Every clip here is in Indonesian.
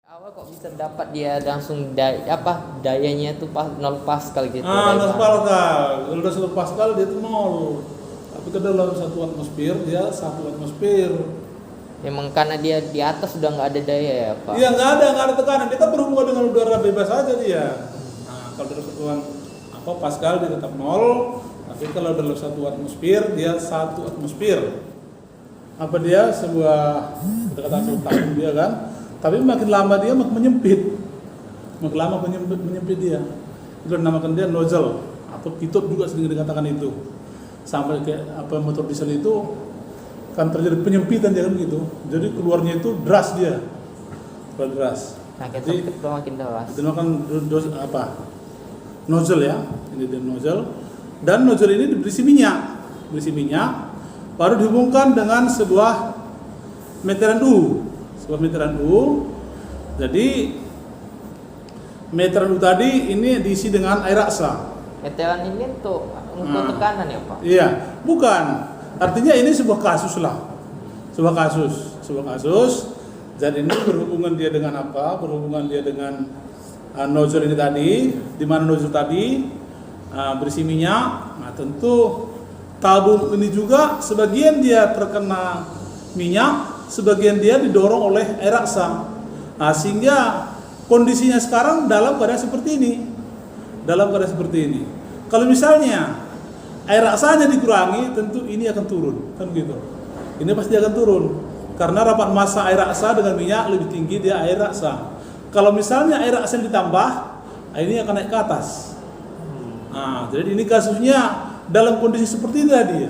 Awal kok bisa dapat dia langsung dayanya tuh 0 Pascal gitu. 0 Pascal. Kalau udah 1 Pascal dia tuh 0. Tapi kalau dalam 1 atmosfer dia 1 atmosfer. Memang karena dia di atas sudah nggak ada daya ya Pak? Iya nggak ada tekanan. Dia kan berhubungan dengan udara bebas aja dia. Nah kalau dalam satuan Pascal dia tetap 0. Tapi kalau dalam 1 atmosfer dia 1 atmosfer. Apa dia sebuah kata-kata tahun dia kan? Tapi makin lama dia makin menyempit. Makin lama menyempit dia. Itu dinamakan dia nozzle atau pitot juga sering dikatakan itu. Sampai kayak motor diesel itu kan terjadi penyempitan dia kan gitu. Jadi keluarnya itu deras dia. Deras. Nah, jadi makin deras. Itu dinamakan nozzle ya. Ini dia nozzle. Dan nozzle ini berisi minyak. Baru dihubungkan dengan sebuah meteran U. Jadi meteran U tadi ini diisi dengan air raksa. Meteran ini untuk tekanan ya Pak? Iya, bukan. Artinya ini sebuah kasus lah. Sebuah kasus. Dan ini berhubungan dia dengan apa? Berhubungan dia dengan nozzle ini tadi. Di mana nozzle tadi berisi minyak. Nah, tentu tabung ini juga sebagian dia terkena minyak, sebagian dia didorong oleh air raksa. Nah, sehingga kondisinya sekarang dalam keadaan seperti ini. Kalau misalnya air raksanya dikurangi, tentu ini akan turun, kan gitu. Ini pasti akan turun. Karena rapat massa air raksa dengan minyak lebih tinggi dia air raksa. Kalau misalnya air raksa ditambah, ini akan naik ke atas. Nah, jadi ini kasusnya dalam kondisi seperti ini dia.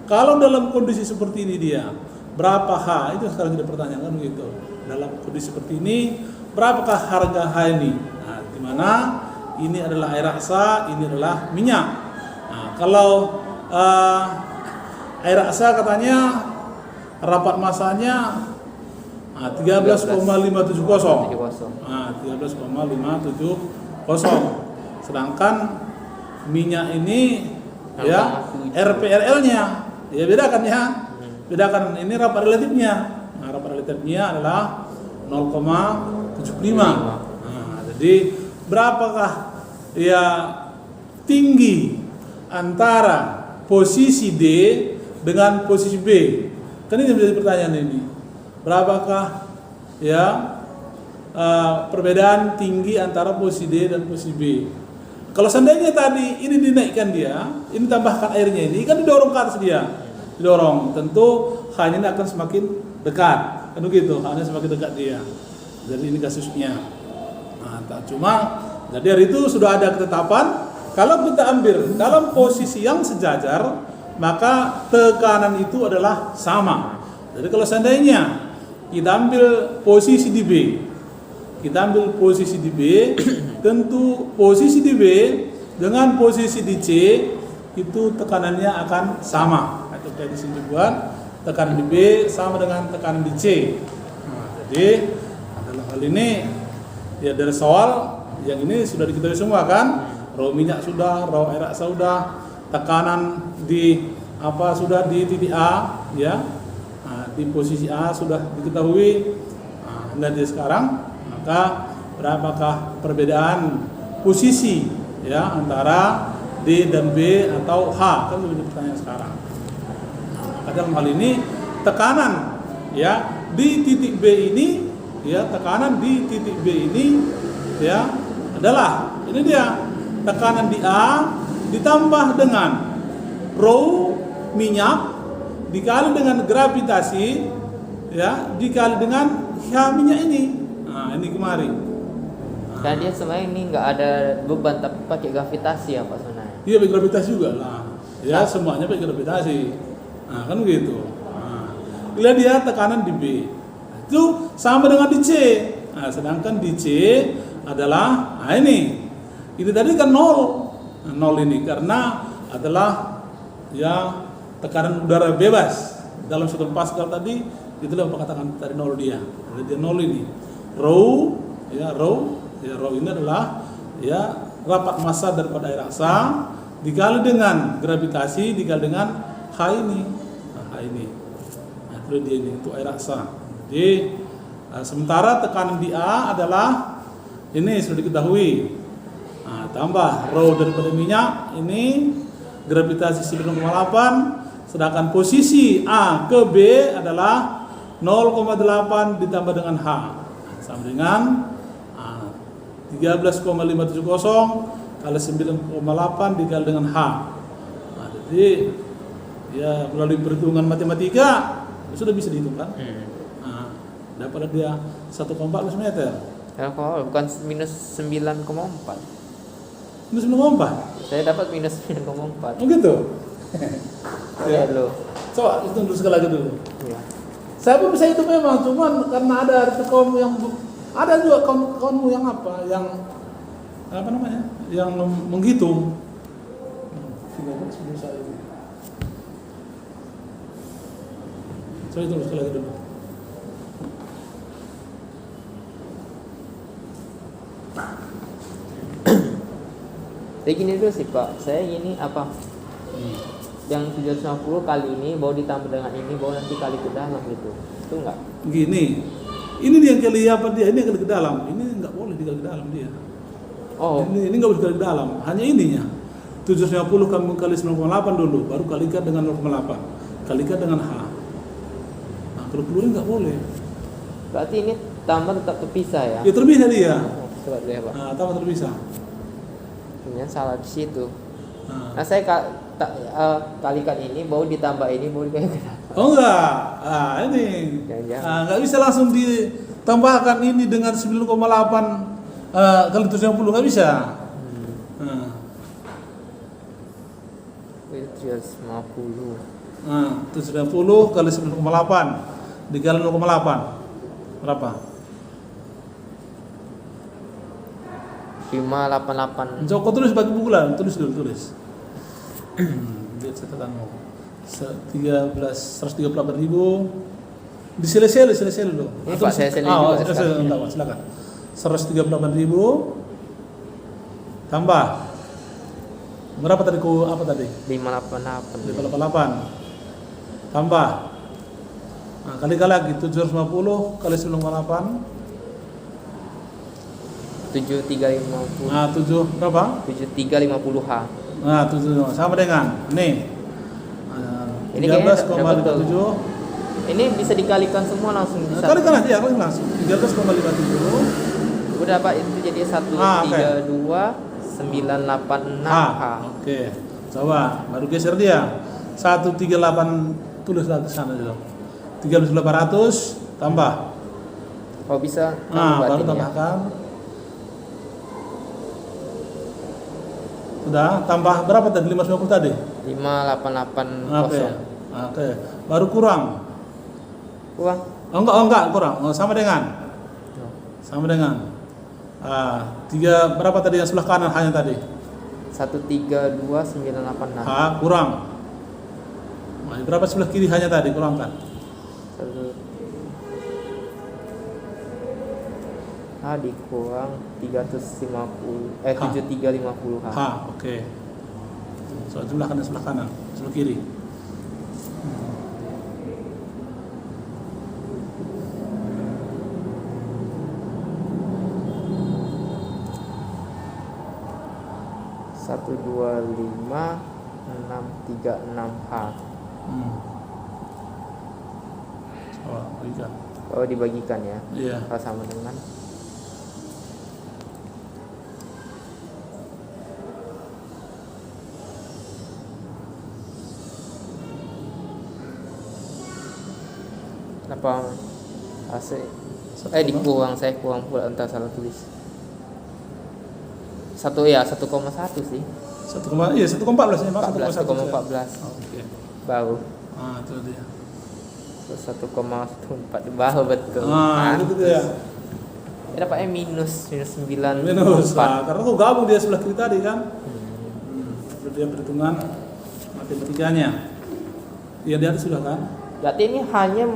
Kalau dalam kondisi seperti ini dia, berapa H? Itu sekarang kita pertanyakan gitu. Dalam kondisi seperti ini, berapakah harga H ini? Nah, di mana ini adalah air raksa, ini adalah minyak. Nah, kalau air raksa katanya rapat massanya 13,570. Nah, 13,570. Sedangkan minyak ini ya RPRL-nya ya bedakan ya. Bedakan ini rapat relatifnya. Nah, rapat relatifnya adalah 0,75. Nah, jadi berapakah ya tinggi antara posisi D dengan posisi B? Kan ini menjadi pertanyaan ini. Berapakah ya perbedaan tinggi antara posisi D dan posisi B? Kalau seandainya tadi ini dinaikkan dia, ini tambahkan airnya ini kan didorong ke atas dia. Didorong, tentu hanya akan semakin dekat, kan begitu, hanya semakin dekat dia. Jadi ini kasusnya. Nah, cuma jadi hari itu sudah ada ketetapan kalau kita ambil dalam posisi yang sejajar, maka tekanan itu adalah sama. Jadi kalau seandainya kita ambil posisi di B, tentu posisi di B dengan posisi di C itu tekanannya akan sama. Itu dari sini buat tekanan di B sama dengan tekanan di C. Nah, jadi dalam hal ini ya dari soal yang ini sudah diketahui semua kan, raw minyak sudah, raw air raksa sudah, tekanan di sudah di titik A ya. Nah, di posisi A sudah diketahui. Nah, dan sekarang maka berapakah perbedaan posisi ya antara D dan B atau H, kan menjadi pertanyaan sekarang. Nah, dalam hal ini tekanan ya di titik B ini ya, tekanan di titik B ini ya adalah ini dia tekanan di A ditambah dengan rho minyak dikali dengan gravitasi ya dikali dengan H minyak ini. Nah, ini kemarin. Dan dia sebenarnya ini nggak ada beban tapi pakai gravitasi ya Pak sebenarnya. Iya, pakai gravitasi juga lah. Ya, semuanya pakai gravitasi. Nah, kan begitu. Nah, lihat dia tekanan di B. Itu sama dengan di C. Nah, sedangkan di C adalah ini. Ini tadi kan 0. Nah, 0 ini karena adalah ya tekanan udara bebas. Dalam 1 Pascal tadi itulah yang katakan tadi 0 dia. Jadi dia 0 ini. Rho ini adalah ya rapat massa daripada air raksa dikali dengan gravitasi dikali dengan H ini. Nah, H ini. Nah, itu dia ini untuk air raksa. Jadi Nah, sementara tekanan di A adalah ini sudah diketahui. Nah, tambah rho daripada minyak ini gravitasi 9,8, sedangkan posisi A ke B adalah 0,8 ditambah dengan H sama dengan 13,570 kali 9,8 dikali dengan H. Nah, jadi ya melalui perhitungan matematika sudah bisa dihitung kan. Nah, dapatlah dia 1,14 meter. Ya, kok bukan minus 9,4. Minus 9,4. Saya dapat minus 9,4. Oh gitu. Ya lo. Coba hitung dulu sekali lagi dulu. Ya. Saya pun bisa itu memang, cuman karena ada kaum yang ada juga kaummu yang yang apa namanya, yang menghitung. Saya hitung sekali lagi dulu. Jadi gini dulu sih Pak, saya gini apa? Yang 750 kali ini baru ditambah dengan ini baru nanti kali ke dalam gitu. Itu enggak? Gini, ini dia yang kali apa dia, ini yang kali ke dalam, ini enggak boleh dikali ke dalam dia. Oh, Ini enggak boleh dikali ke dalam, hanya ininya. 750 kamu kali 9,8 dulu, baru kalikan dengan 0,8, kalikan dengan H. Nah, kalau keluar enggak boleh. berarti ini tambah tetap terpisah ya? Ya terpisah dia. Oh, coba dulu ya Pak. Nah, tambah terpisah. Ini salah di situ. Nah. Nah saya kalikan ini baru ditambah ini baru dikali ke dalam. Oh enggak, ini Jangan-jangan. nggak bisa langsung ditambahkan ini dengan 9,8 kali 750, nggak bisa. Nah, Itu 750. 750 kali 9,8 dikali 0,8 berapa? 588. Coba kau tulis bagi bukulan, tulis dulu, tulis. Lihat catatanmu. 138.000 disele-sele dulu. Ini Pak, saya sele juga sekarang. Enggak, silakan. 138.000 tambah berapa tadi apa tadi? 588. 588 tambah. Nah, kali lagi 750 kali 9,8. 7350. Nah, 7 berapa? 7350H. Nah, 7 sama dengan nih. Ini kayaknya 13,57. Ini bisa dikalikan semua langsung bisa. Kalikan aja ya, kalikan langsung. 13,57. Udah Pak, itu jadi 132.986H. Oke. Coba baru geser dia. 138 tulis lagi sana dulu. 13.800 tambah. Oh bisa. Nah, baru buatin ya. tambahkan. Sudah, tambah berapa tadi? 550 tadi? 5880. Oke. Baru kurang. Uang. Oh enggak, kurang. Oh, sama dengan. Sama dengan. Berapa tadi yang sebelah kanan hanya tadi? 132986. Kurang. Nah, berapa sebelah kiri hanya tadi? Kurangkan. Dikurang 7350H. Oke. Soal sebelah kanan, sebelah kanan, sebelah kiri. Satu 25636H. Bagikan. Oh dibagikan ya? Iya. Sama dengan 8 AC. Dikurang, saya kurang pula, entah salah tulis. 1,1 sih. 1,14 ya, Mas. 1,14. Oke. Baru. Itu dia. 1,14 baru betul. Itu dia. Ya dapatnya minus 9. Minus. Karena kau gabung dia sebelah kiri tadi kan. Itu dia perhitungan matematikanya. Yang di atas sudah kan? Berarti ini hanya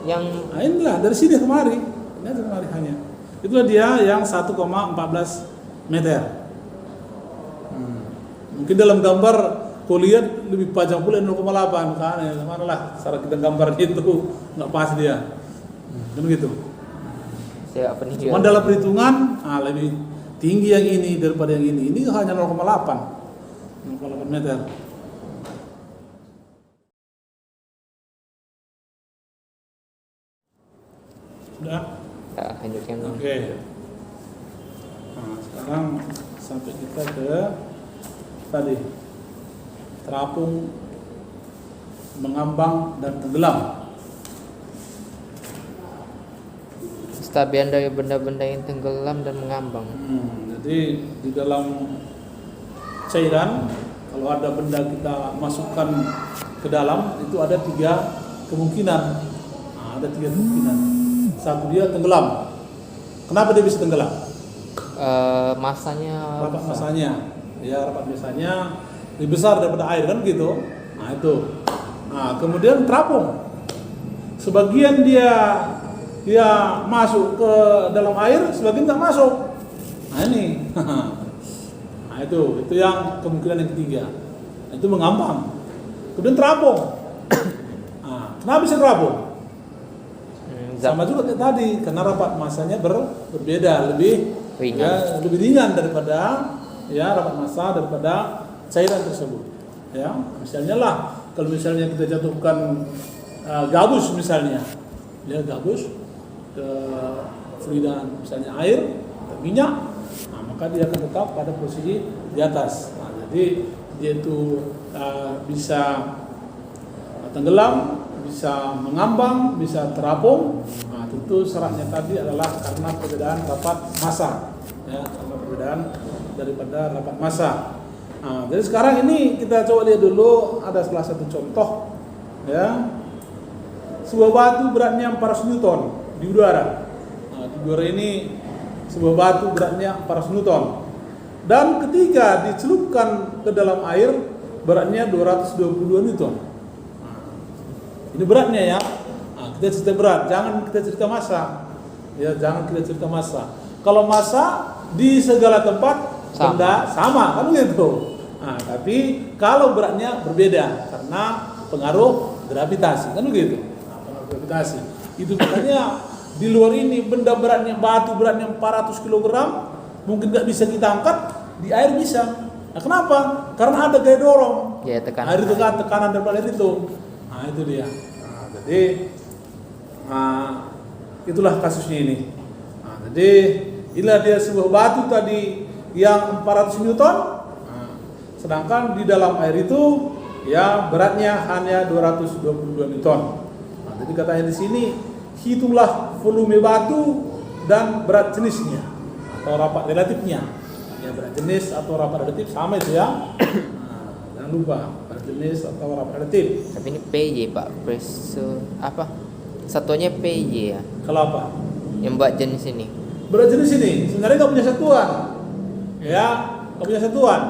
yang inilah dari sini kemari. Ini aja kemari hanya. Itulah dia yang 1,14 meter. Mungkin dalam gambar kau lihat lebih panjang pula 0,8 kan ya, mana lah cara kita gambar itu nggak pas dia. Kan gitu. Saya peninggian. Cuma dalam perhitungan lebih tinggi yang ini daripada yang ini. Ini hanya 0,8 meter. Sudah? Ya, lanjutkan. Oke. Nah, sekarang sampai kita ke tadi terapung, mengambang dan tenggelam. Stabian dari benda-benda yang tenggelam dan mengambang. Jadi di dalam cairan, kalau ada benda kita masukkan ke dalam, itu ada 3 kemungkinan. Ada 3 kemungkinan. Satu, dia tenggelam. Kenapa dia bisa tenggelam? Masanya. Rapat masanya. Ya, rapat masanya lebih besar daripada air kan gitu. Nah itu. Nah kemudian terapung. Sebagian dia masuk ke dalam air, sebagian nggak masuk. Nah ini. Nah itu yang kemungkinan yang ketiga. Nah, itu mengambang. Kemudian terapung. Nah, kenapa bisa terapung? Sama juga kayak tadi, karena rapat masanya berbeda, lebih ringan. Ya, lebih ringan daripada rapat massa daripada cairan tersebut. Ya, misalnya lah, kalau misalnya kita jatuhkan gabus misalnya, gabus ke fluida misalnya air atau minyak, maka dia akan tetap pada posisi di atas. Nah, jadi dia itu bisa tenggelam, bisa mengambang, bisa terapung. Nah, tentu syaratnya tadi adalah karena perbedaan rapat massa, karena perbedaan daripada rapat massa. Nah, jadi sekarang ini kita coba lihat dulu, ada salah satu contoh, sebuah batu beratnya 400 Newton di udara. Nah, di udara ini sebuah batu beratnya 400 Newton, dan ketika dicelupkan ke dalam air beratnya 222 Newton. Ini beratnya ya. Nah, kita cerita berat, jangan kita cerita massa. Ya, jangan kita cerita massa. Kalau massa di segala tempat benda sama kan gitu. Nah, tapi kalau beratnya berbeda karena pengaruh gravitasi kan begitu. Nah, pengaruh gravitasi. Itu makanya di luar ini benda beratnya, batu beratnya 400 kg mungkin nggak bisa kita angkat, di air bisa. Nah, kenapa? Karena ada gaya dorong. Ya, air itu kan tekanan dari air itu. Nah, itu dia. Nah, jadi itulah kasusnya ini. Nah, jadi inilah dia sebuah batu tadi yang 400 Newton. Nah, sedangkan di dalam air itu beratnya hanya 222 Newton. Nah, jadi katanya di sini hitunglah volume batu dan berat jenisnya atau rapat relatifnya. Ya, berat jenis atau rapat relatif sama itu ya. Jangan lupa berat jenis atau rapat relatif. Tapi ini PJ Pak, pressure apa? Satuannya PJ ya. Kalau apa? Yang buat jenis ini. Berat jenis ini sebenarnya nggak punya satuan, nggak punya satuan.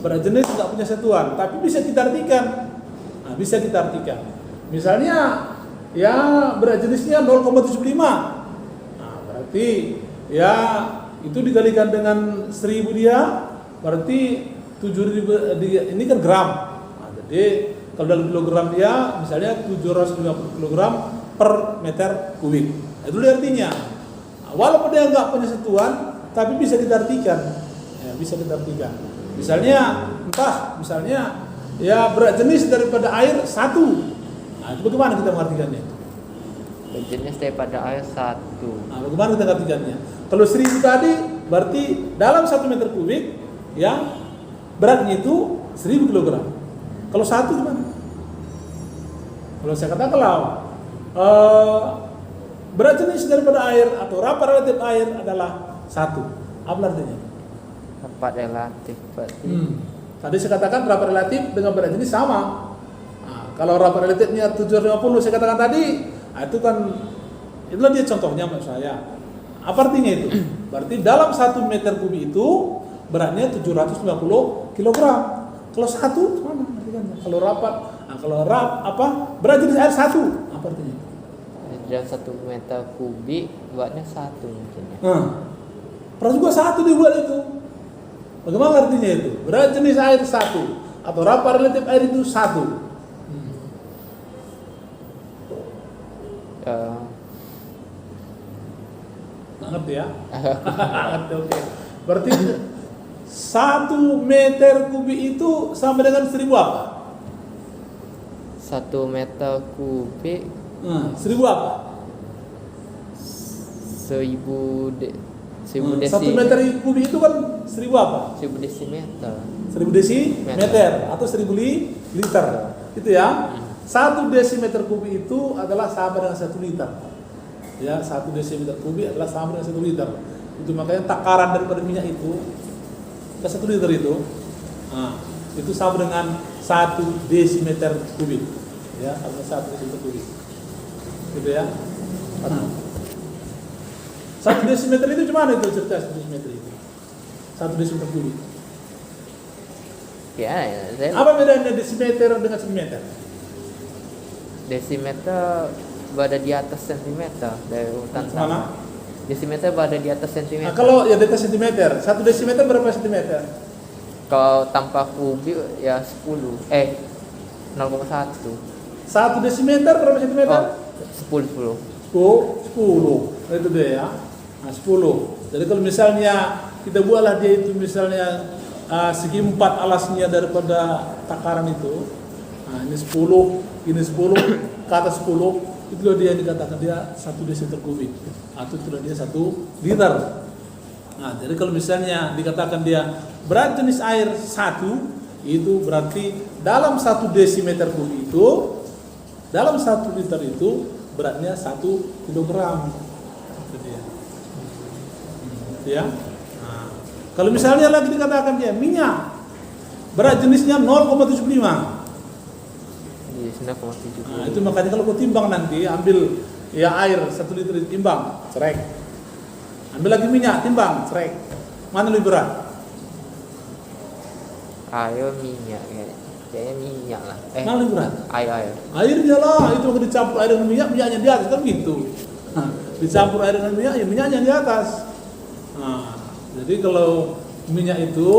Berat jenis nggak punya satuan, tapi bisa kita artikan. Nah, bisa kita artikan. Misalnya berat jenisnya 0,75. Nah, berarti itu dikalikan dengan 1000 dia, berarti 7000 ini kan gram. Nah, jadi kalau dalam kilogram dia misalnya 750 kg per meter kubik. Nah, itu artinya. Nah, walaupun dia nggak punya satuan, tapi bisa kita artikan. Bisa kita artikan. Misalnya berat jenis daripada air 1. Nah, itu bagaimana kita mengartikannya? Berat jenis daripada air 1. Nah, bagaimana kita mengartikannya? Kalau 1000 tadi berarti dalam 1 meter kubik beratnya itu 1000 kg. Kalau 1 gimana? Kalau saya katakan berat jenis daripada air atau rapat relatif air adalah 1. Apa artinya? Rapat relatif berarti. Tadi saya katakan rapat relatif dengan berat jenis sama. Nah, kalau rapat relatifnya 750 saya katakan tadi, itu kan itulah dia contohnya maksud saya. Apa artinya itu? Berarti dalam 1 meter kubik itu beratnya 750 kg. Kalau 1 mana artinya? Kalau rapat, berat jenis air 1, apa artinya? Dalam 1 meter kubik buatnya 1 mungkin ya. Pernah juga 1 dibuat itu. Bagaimana artinya itu? Berat jenis air 1 atau rapat relatif air itu 1. Nggak ngerti ya? Ngerti, oke. Berarti 1 meter kubik itu sama dengan 1000 apa? 1 meter kubik 1000 apa? 1000 1 desi. meter kubik itu kan 1000 apa? 1000 desimeter. 1000 desimeter atau 1000 liter. Itu ya. 1 desimeter kubik itu adalah sama dengan 1 liter. Ya, 1 desimeter kubik adalah sama dengan 1 liter. Itu makanya takaran daripada minyak itu ke 1 liter itu. Nah, itu sama dengan 1 desimeter kubik. Ya, sama 1 desimeter kubik. Gitu ya. 1 desimeter itu gimana itu cerita 1 desimeter itu? 1 desimeter kubik. Ya, saya Apa bedanya desimeter dengan sentimeter? desimeter berada di atas sentimeter dari urutan Mana? sama. Desimeter berada di atas sentimeter. Nah, kalau ya di atas sentimeter, 1 desimeter berapa sentimeter? Kalau tanpa kubik ya 10. 0,1. 1 desimeter berapa sentimeter? Oh, 10. 10. Itu dia ya. Nah, 10. Jadi kalau misalnya kita buatlah dia itu misalnya segi 4 alasnya daripada takaran itu. Nah, ini 10, ini 10, ke atas 10, itulah dia yang dikatakan dia 1 desimeter kubik. Atau itulah dia 1 liter. Nah, jadi kalau misalnya dikatakan dia berat jenis air 1, itu berarti dalam 1 desimeter kubik itu, dalam 1 liter itu beratnya 1 kilogram. Itu dia. Ya. Nah, kalau misalnya lagi dikatakan dia minyak berat jenisnya 0,75. Di 9,7. Nah, itu makanya kalau kau timbang nanti ambil ya air 1 liter timbang, cerek. Ambil lagi minyak, timbang, cerek. Mana lebih berat? Air minyak kayaknya minyak lah. Mana lebih berat? Air. Air lah, itu kalau dicampur air dengan minyak, minyaknya di atas kan gitu. Nah, dicampur air dengan minyak, ya minyaknya di atas. Nah, jadi kalau minyak itu,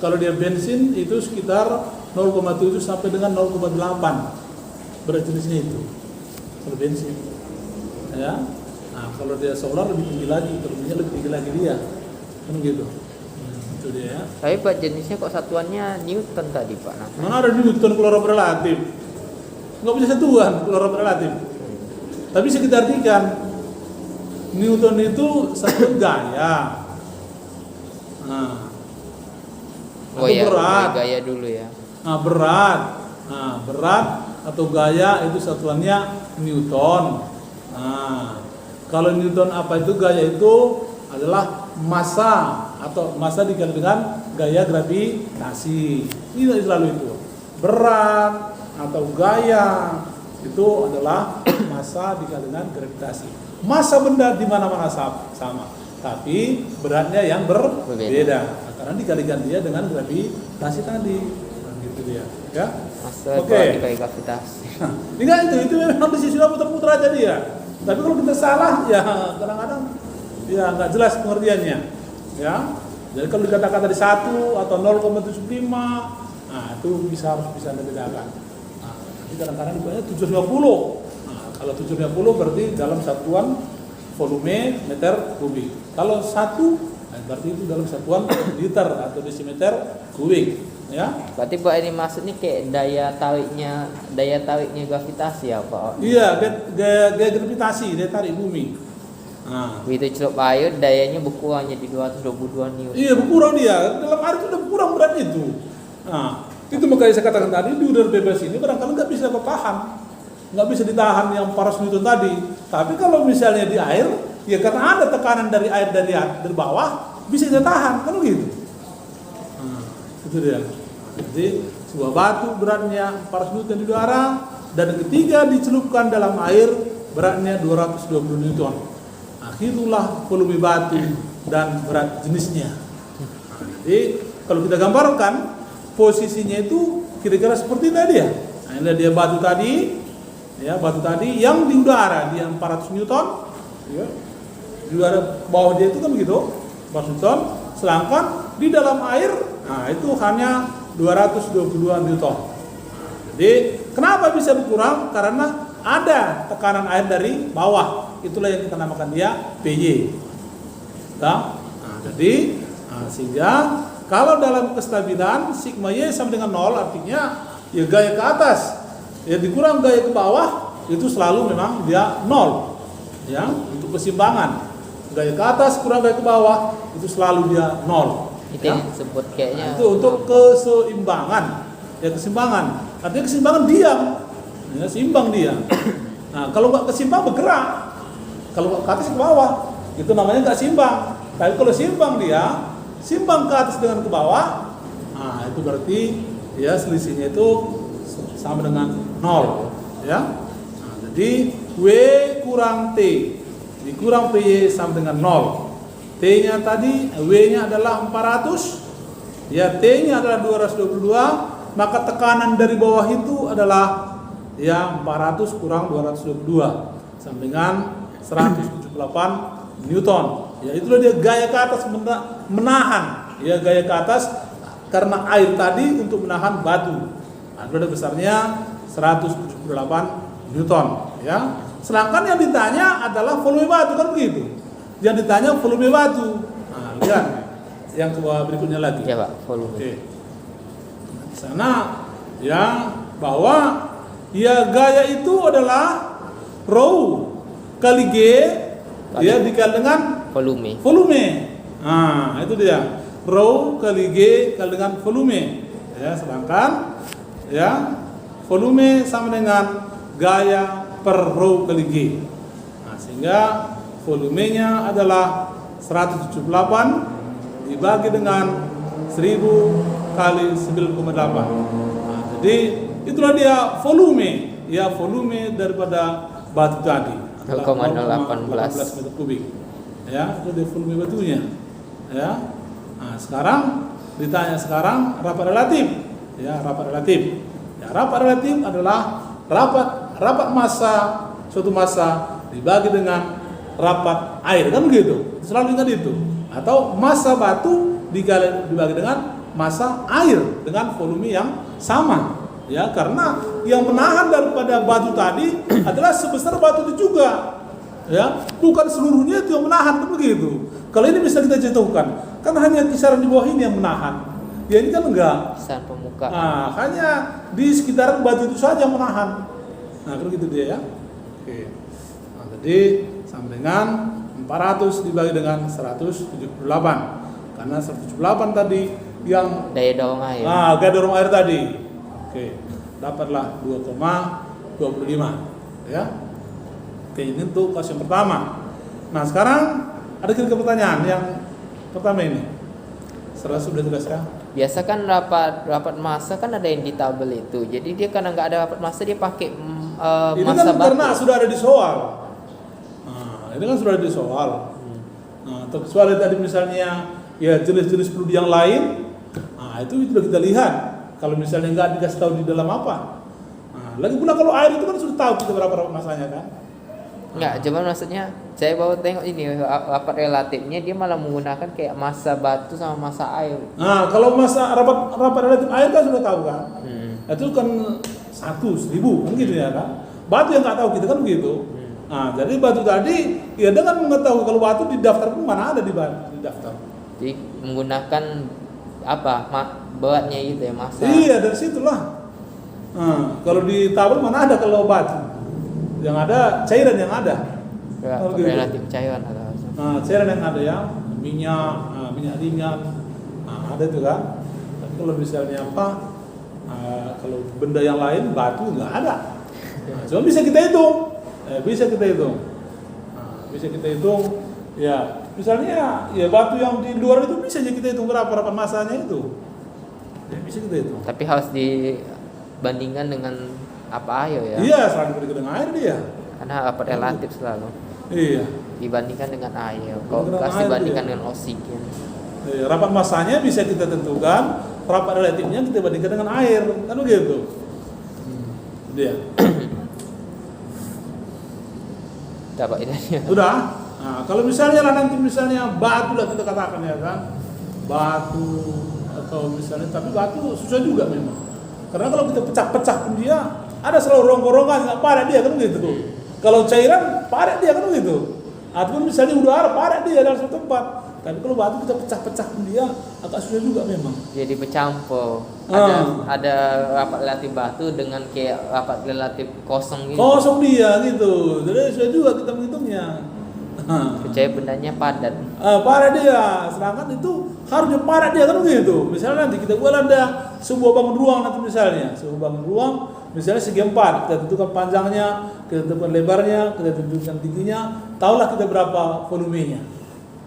kalau dia bensin itu sekitar 0,7 sampai dengan 0,8 berat jenisnya itu. Kalau bensin, ya. Nah, kalau dia solar lebih tinggi lagi, kalau minyak lebih tinggi lagi dia, kan gitu. Itu dia. Ya. Tapi Pak jenisnya kok satuannya Newton tadi Pak. Nah, Mana ada Newton klorop relatif? Nggak punya satuan klorop relatif. Tapi bisa kita artikan Newton itu satu gaya. Nah, oh atau ya, berat. gaya dulu ya. Nah, berat. Nah, berat atau gaya itu satuannya Newton. Nah, kalau Newton apa itu gaya itu adalah massa atau massa dikali dengan gaya gravitasi. Ini selalu itu. Berat atau gaya itu adalah massa dikali dengan gravitasi. Massa benda di mana-mana sama, tapi beratnya yang berbeda. Nah, karena dikalikan dia dengan gravitasi tadi. Nah, gitu dia, ya. Masa Oke. dikali gravitasi. Nah, enggak itu memang di sisi putar-putar aja dia. Tapi kalau kita salah ya kadang-kadang ya nggak jelas pengertiannya. Ya. Jadi kalau dikatakan tadi 1 atau 0,75, nah itu harus bisa dibedakan. Nah, jadi kadang-kadang dibuatnya 750. Nah, kalau 750 berarti dalam satuan volume meter kubik. Kalau 1 berarti itu dalam satuan liter atau desimeter kubik. Ya. Berarti Pak ini maksudnya kayak daya tariknya gravitasi ya Pak? Iya, gaya gravitasi, daya tarik bumi. Nah, Begitu celup air dayanya berkurang jadi 222 Newton. iya berkurang dia, dalam air itu udah berkurang beratnya itu. Nah, itu makanya saya katakan tadi di udara bebas ini barangkali nggak bisa bertahan, nggak bisa ditahan yang paras Newton tadi. Tapi kalau misalnya di air, ya karena ada tekanan dari air dari bawah bisa ditahan, kan begitu. Nah, itu dia. Jadi sebuah batu beratnya 400 Newton di udara dan ketika dicelupkan dalam air beratnya 220 Newton. Nah, itulah volume batu dan berat jenisnya. Nah, jadi kalau kita gambarkan posisinya itu kira-kira seperti tadi ya. Nah, ini dia batu tadi, ya batu tadi yang di udara dia 400 Newton, ya. Di udara bawah dia itu kan begitu 400 Newton, sedangkan di dalam air, nah itu hanya 222 Newton. Jadi kenapa bisa berkurang? Karena ada tekanan air dari bawah. Itulah yang kita namakan dia PY. Jadi sehingga kalau dalam kestabilan sigma Y sama dengan 0, artinya ya gaya ke atas ya dikurang gaya ke bawah itu selalu memang dia 0 ya. Untuk keseimbangan gaya ke atas kurang gaya ke bawah itu selalu dia 0 Itu ya. yang disebut kayaknya. Itu untuk keseimbangan ya, keseimbangan artinya keseimbangan diam ya, seimbang dia. Nah kalau nggak keseimbang bergerak, kalau ke atas ke bawah itu namanya nggak seimbang. Tapi kalau seimbang dia seimbang ke atas dengan ke bawah, nah itu berarti ya selisihnya itu sama dengan 0 ya. Nah, jadi W kurang T dikurang PY sama dengan 0. T nya tadi, W nya adalah 400 ya, T nya adalah 222, maka tekanan dari bawah itu adalah ya 400 kurang 222 sama dengan 178 Newton. Ya itulah dia gaya ke atas menahan ya, gaya ke atas karena air tadi untuk menahan batu. Nah, itu besarnya 178 Newton ya. Sedangkan yang ditanya adalah volume batu, kan begitu. Yang ditanya volume batu. Nah, lihat yang ke bawah berikutnya lagi. Ya Pak, volume. Oke. Di sana ya bahwa ya gaya itu adalah rho kali G ya dikali dengan Volume. Nah, itu dia. Rho kali G kali dengan volume. Ya, sedangkan ya volume sama dengan gaya per rho kali G. Nah, sehingga volumenya adalah 178 dibagi dengan 1000 kali 9,8. Nah, jadi itulah dia volume, ya volume daripada batu tadi. 0,018 meter kubik. Ya, itu dia volume batunya. Ya. Nah, sekarang ditanya rapat relatif. Ya, rapat relatif. Ya, rapat relatif adalah rapat massa suatu massa dibagi dengan rapat air, kan begitu. Selalu ingat itu. Atau massa batu dibagi dengan massa air dengan volume yang sama. Ya, karena yang menahan daripada batu tadi adalah sebesar batu itu juga. Ya, bukan seluruhnya itu yang menahan, kan begitu. Kalau ini bisa kita jatuhkan, kan hanya kisaran di bawah ini yang menahan. Ya ini kan enggak. Kisaran permukaan. Nah, hanya di sekitaran batu itu saja yang menahan. Nah, kalau gitu dia ya. Oke. Nah, jadi sama dengan 400 dibagi dengan 178. Karena 178 tadi yang Daya dorong air. gaya dorong air tadi. Oke. Dapatlah 2,25 ya. Oke, ini untuk kasus yang pertama. Nah, sekarang ada kira-kira pertanyaan yang pertama ini. Sudah jelas ya? Biasa kan rapat massa kan ada yang di tabel itu. Jadi dia karena nggak ada rapat massa dia pakai ini massa kan batu. karena sudah ada di soal. Nah, ini kan sudah ada di soal. Nah, soal tadi misalnya ya jenis-jenis fluid yang lain. Nah, itu sudah kita lihat. Kalau misalnya nggak dikasih tahu di dalam apa. Nah, lagi pula kalau air itu kan sudah tahu kita berapa rapat massanya kan. Enggak, cuman maksudnya saya baru tengok ini rapat relatifnya dia malah menggunakan kayak massa batu sama massa air. Nah, kalau masa rapat relatif air kan sudah tahu kan. Itu kan 1/1000 kan gitu ya kan. Batu yang nggak tahu kita kan begitu. Nah, jadi batu tadi ya dengan mengetahui kalau batu di daftar pun mana ada di daftar. Jadi menggunakan apa? Beratnya itu ya massa. Iya, dari situlah. Nah, kalau di tabel mana ada kalau batu. Yang ada cairan yang ada. Gitu. Relatif cairan atau. Nah, cairan yang ada ya, minyak ringan. Nah, ada itu kan. Tapi kalau misalnya apa? Kalau benda yang lain batu nggak ada. Nah, cuma bisa kita hitung. Bisa kita hitung. Nah, bisa kita hitung. Ya, misalnya ya batu yang di luar itu bisa aja kita hitung berapa masanya itu. Ya, bisa kita hitung. Tapi harus dibandingkan dengan apa ayo ya? Iya, selalu berikan dengan air dia. Karena rapat relatif selalu. Iya. Dibandingkan dengan air. Kalau gas air, dibandingkan iya. dengan oksigen. Iya, rapat massanya bisa kita tentukan, rapat relatifnya kita bandingkan dengan air, kan begitu. Dia. Dapat ini. Sudah. Nah, kalau misalnya nanti batu lah kita katakan ya kan, batu atau misalnya, tapi batu susah juga memang. Karena kalau kita pecah-pecah pun dia ada selalu rongga-rongga nggak padat dia kan begitu. Kalau cairan padat dia kan begitu. Ataupun misalnya udara padat dia dalam satu tempat. Tapi kalau batu kita pecah-pecah dia agak susah juga memang. Jadi bercampur. Ah. Ada rapat relatif batu dengan kayak rapat relatif kosong gitu. Kosong dia gitu. Jadi susah juga kita menghitungnya. Percaya bendanya padat. Padat dia, sedangkan itu harusnya padat dia kan begitu. Misalnya nanti kita buat ada sebuah bangun ruang nanti misalnya, sebuah bangun ruang misalnya segi 4, kita tentukan panjangnya, kita tentukan lebarnya, kita tentukan tingginya, tahulah kita berapa volumenya.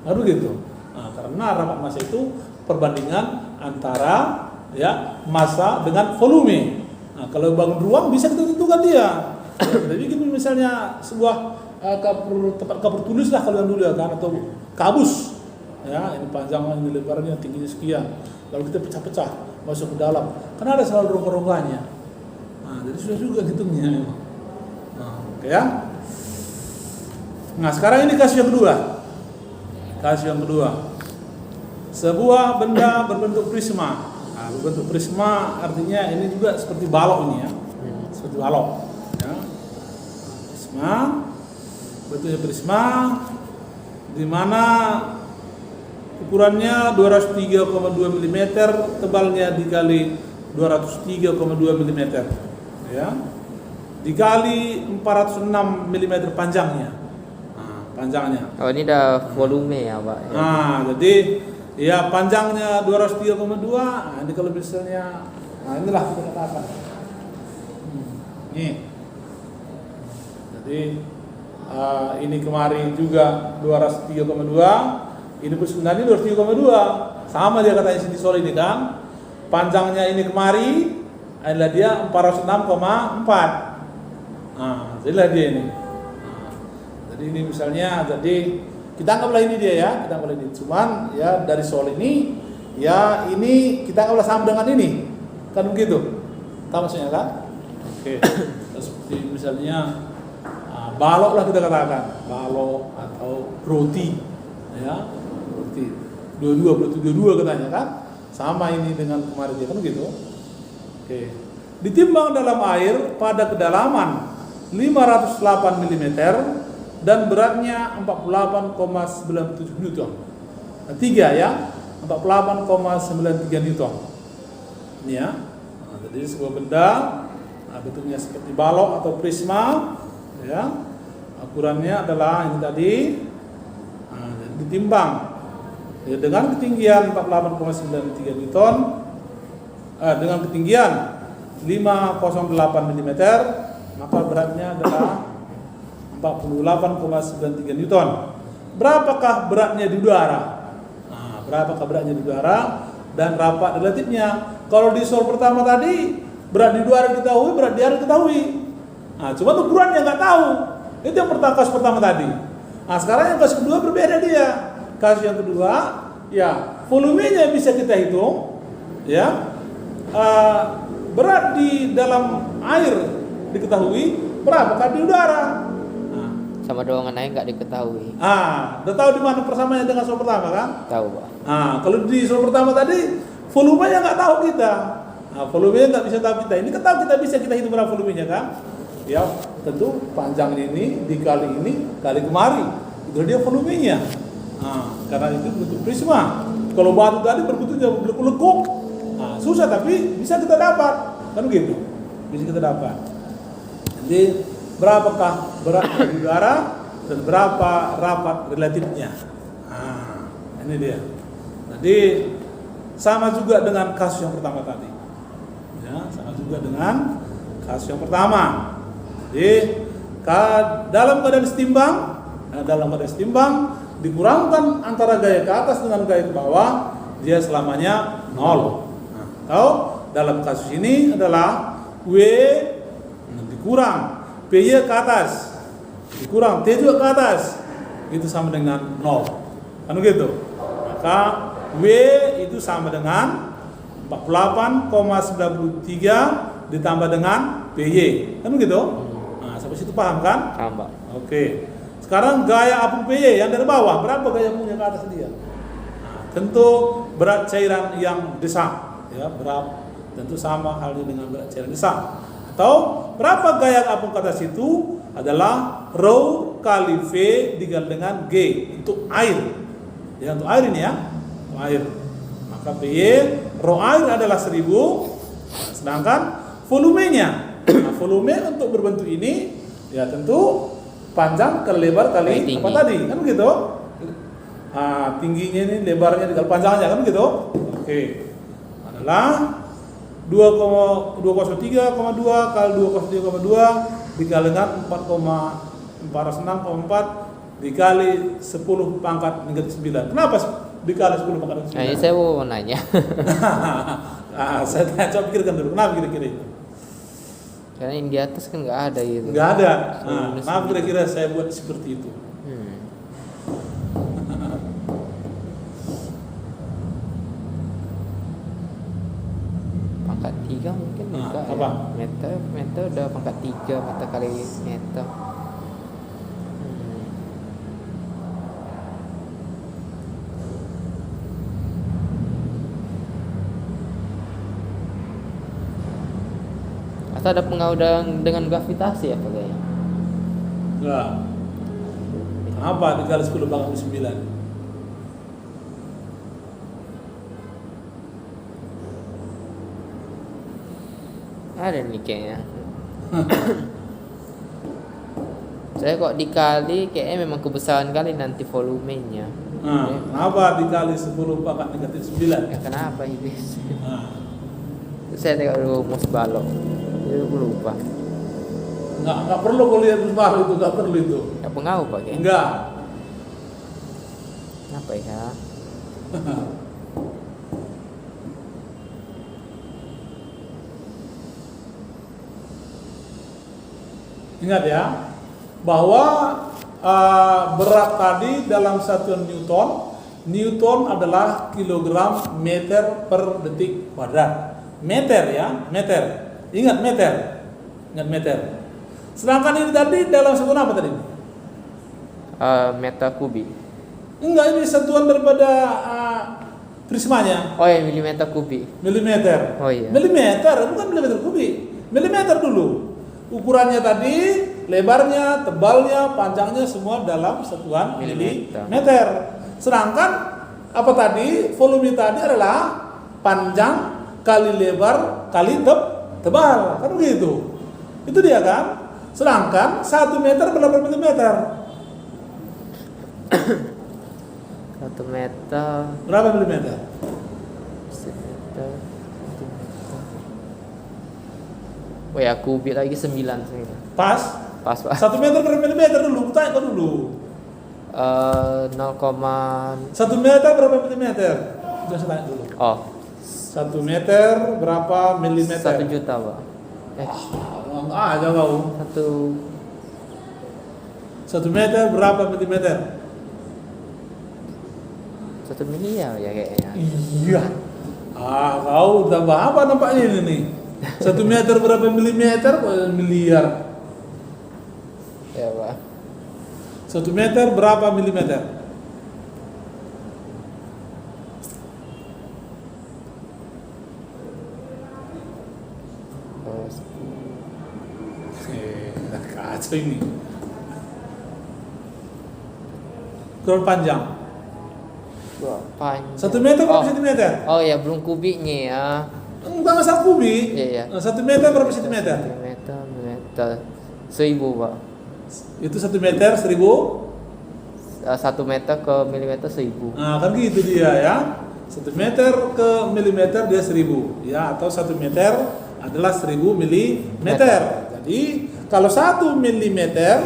Harus gitu. Nah, karena rapat massa itu perbandingan antara ya massa dengan volume. Nah, kalau bangun ruang bisa kita tentukan dia. Kita bikin misalnya sebuah tempat kapur tulis lah kalau yang dulu ya kan, atau kabus ya, ini panjangnya, ini lebarnya, tingginya sekian, lalu kita pecah-pecah masuk ke dalam, karena ada selalu rongga-rongganya. Nah, jadi sudah juga hitungnya memang. Nah, oke ya. Nah, sekarang ini kasus yang kedua. Kasus yang kedua, sebuah benda berbentuk prisma. Nah, berbentuk prisma artinya ini juga seperti balok ini ya, seperti balok ya. Prisma, bentuknya prisma, di mana ukurannya 203,2 mm, tebalnya dikali 203,2 mm ya, dikali 406 mm panjangnya. Nah, panjangnya. Oh, ini udah volume ya, Pak. Ya. Nah, jadi ya panjangnya 203,2. Nah, ini kalau misalnya, nah inilah kita katakan. Nih. Jadi ini kemarin juga 203,2, ini pun sebenarnya 203,2, sama dia katanya sini Sol ini kan, panjangnya ini kemari adalah dia 406,4. Nah, jadilah dia ini. Nah, jadi ini misalnya, jadi kita anggaplah ini dia ya, kita anggaplah ini, cuman ya dari Sol ini, ya ini kita anggaplah sama dengan ini, kan begitu, tahu maksudnya kan? Oke, seperti misalnya balok lah kita katakan, balok atau roti ya, roti dua-dua katanya kan, sama ini dengan kemarin dia kan gitu. Oke, ditimbang dalam air pada kedalaman 508 mm dan beratnya 48,97 Newton. Nah, 3 ya, 48,93 Newton ini ya. Nah, jadi sebuah benda bentuknya seperti balok atau prisma ya, ukurannya adalah ini tadi, ditimbang ya, dengan ketinggian 48,93 Newton, dengan ketinggian 508 mm, maka beratnya adalah 48,93 Newton. Berapakah beratnya di udara? Nah, berapakah beratnya di udara dan rapat relatifnya? Kalau di Sol pertama tadi berat di udara diketahui, berat di air diketahui. Nah, cuma ukurannya nggak tahu. Itu yang kasus pertama tadi. Nah, sekarang yang kasus kedua berbeda dia. Kasus yang kedua, ya volumenya bisa kita hitung, ya. Berat di dalam air diketahui, berapakah di udara? Nah, sama doangan air nggak diketahui. Udah tahu di mana persamaannya dengan Sol pertama kan? Tahu, Pak. Kalau di Sol pertama tadi volumenya nggak tahu kita. Volumenya nggak bisa tahu kita. Ini kan tahu kita bisa kita hitung berapa volumenya kan? Ya tentu panjang ini dikali ini kali kemari, itu dia volumenya. Karena itu bentuk prisma. Kalau batu tadi berbentuknya lekuk-lekuk, susah tapi bisa kita dapat, kan gitu, bisa kita dapat. Jadi berapakah berat di udara dan berapa rapat relatifnya? Ini dia. Jadi sama juga dengan kasus yang pertama tadi. Ya, sama juga dengan kasus yang pertama. Jadi dalam keadaan setimbang, dikurangkan antara gaya ke atas dengan gaya ke bawah, dia selamanya 0. Atau dalam kasus ini adalah W dikurang PY ke atas, dikurang T juga ke atas, itu sama dengan 0. Kan begitu? Maka W itu sama dengan 48,93 ditambah dengan PY. Kan begitu? Sampai situ paham kan? Paham, Pak. Oke. Sekarang gaya apung PY yang dari bawah, berapa gaya apungnya ke atas dia? Tentu berat cairan yang desak, ya, berat tentu sama halnya dengan berat cairan desak. Atau berapa gaya apung ke atas itu adalah rho kali V dikali dengan G untuk air. Ya untuk air ini ya, untuk air. Maka PY rho air adalah 1000, sedangkan volumenya, nah, volume untuk berbentuk ini ya tentu panjang kali lebar kali apa tadi, kan begitu? Nah, tingginya ini lebarnya dikali panjangnya, kan begitu? Oke, adalah 203,2 kali 203,2 dikali dengan 4,406,4 dikali 10 pangkat negatif 9. Kenapa dikali 10 pangkat negatif 9? Nah, ini saya mau nanya. Saya coba pikirkan dulu, kenapa kira-kira itu? Karena yang di atas kan nggak ada gitu. Nggak ada. Nah, kenapa kira-kira saya buat seperti itu? Pangkat 3 mungkin Nah, juga apa? ya. Meter udah pangkat 3 meter kali meter. Atau ada pengaruh dengan gravitasi apa kayaknya? Enggak. Kenapa dikali 10 pangkat 9? Ada nih kayaknya. Saya kok dikali kayaknya memang kebesaran kali nanti volumenya. Nah, kenapa dikali 10 pangkat negatif 9? Ya kenapa ini? Nah, Saya tengok dulu rumus balok. Jadi aku lupa. enggak perlu kuliah terus baru itu, enggak perlu itu. Ya pengaruh Pak kayaknya. Enggak. Apa ya? Ingat ya, bahwa berat tadi dalam satuan Newton adalah kilogram meter per detik kuadrat. Meter ya, meter. Ingat meter. Ingat meter. Sedangkan ini tadi dalam satuan apa tadi? Meter kubik. Enggak, ini satuan daripada prismanya. Oh ya, milimeter kubik. Milimeter. Oh iya. Milimeter, bukan milimeter kubik. Milimeter dulu. Ukurannya tadi, lebarnya, tebalnya, panjangnya semua dalam satuan milimeter. Sedangkan apa tadi? Volume tadi adalah panjang kali lebar kali tebal. Kan begitu. Itu dia kan? Sedangkan 1 meter berapa milimeter? 1 meter. Berapa milimeter? 1 meter. 1 meter. Oh ya, kubik lagi 9 sebenarnya. Pas? Pas Pak. 1 meter berapa milimeter dulu? Tanya dulu. 0, 1 meter berapa milimeter? Sudah saya tanya dulu. oh 1 meter berapa milimeter? 1 juta Pak. Aja kau. 1 meter berapa milimeter? 1 miliar ya kayaknya. Iya. Kau tambah apa nampaknya ini nih? 1 meter berapa milimeter? Miliar. Ya Pak. 1 meter berapa milimeter? Kacau ini. Ukuran panjang. Panjang. 1 meter berapa sentimeter? Oh ya, belum kubiknya ya. Enggak masalah kubik. Iya. 1 meter berapa sentimeter? Meter 1000 Pak. Itu 1 meter 1000. 1 meter ke milimeter 1000. Nah, kan gitu dia ya. 1 meter ke milimeter dia 1000 ya, atau 1 meter adalah 1000 milimeter. Jadi kalau 1 milimeter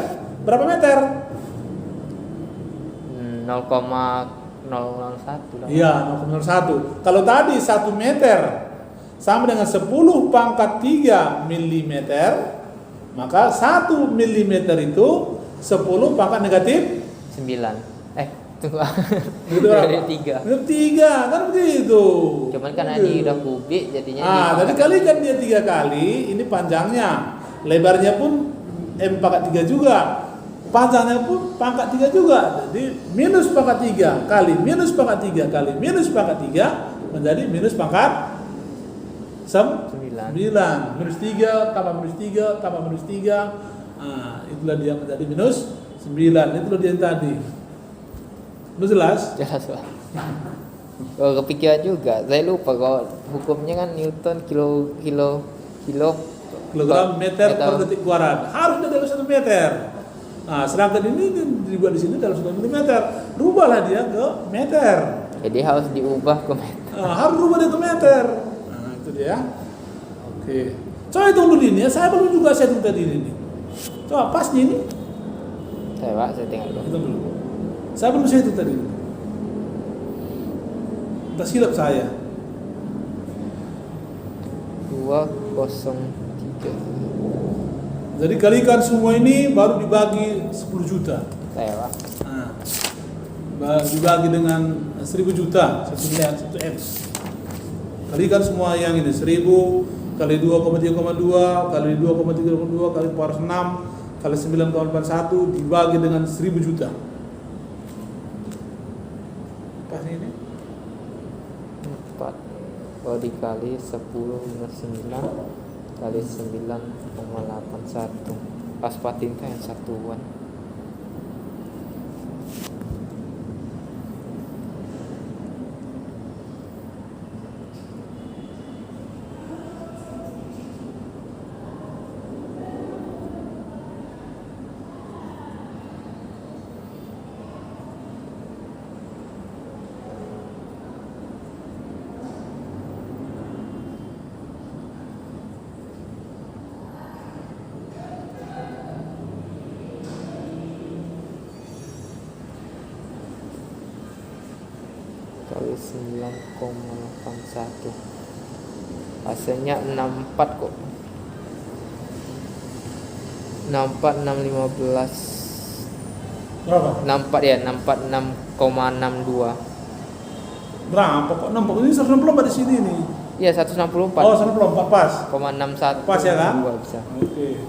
berapa meter? 0,001 lah. Iya, 0,01. Kalau tadi 1 meter sama dengan 10 pangkat 3 milimeter, maka 1 milimeter itu 10 pangkat negatif 9. Tunggu. Itu berapa? 3. Negatif 3, kan begitu. Cuman karena ini udah kubik jadinya Tadi kali kan dia 3 kali, ini panjangnya. Lebarnya pun M pangkat 3 juga. Panjangnya pun pangkat 3 juga. Jadi minus pangkat 3 kali minus pangkat 3 kali minus pangkat 3 menjadi minus pangkat 9. Minus 3 tambah minus 3 tambah minus 3. Itulah dia menjadi minus 9. Itulah dia yang tadi. Udah jelas? Jelas Pak. Oh, kepikiran juga. Saya lupa kalau hukumnya kan Newton Kilogram meter per detik kuadrat. Harusnya dalam 1 meter. Nah, sedangkan ini dibuat di sini dalam 1 meter. Rubahlah dia ke meter. Jadi harus diubah ke meter. Harus rubah dia ke meter. Nah, itu dia. Oke. Coba hitung dulu ini ya. Saya belum juga saya hitung tadi ini. Coba pas ini. Saya tengok dulu. Hitung dulu. Saya belum saya hitung tadi. Tak silap saya. 203. Jadi kalikan semua ini baru dibagi 10 juta. Saya Pak. Nah, dibagi dengan 1000 juta, 1 miliar, 1 M. Kalikan semua yang ini 1000 kali 2,3,2 kali 2,3,2 kali per 6 kali 9,81 dibagi dengan 1000 juta. Pas ini? 4. Kalau dikali 10 minus 9 kali 9,81. Pas patin kan yang satuan. Kali 9,81 hasilnya 64 kok. 64 615 Berapa? 64 ya 64 6,62. Berapa kok? 60 ini 164 di sini nih. Iya 164. Oh, 164 pas. 0,61 Pas ya kan? bisa. Oke.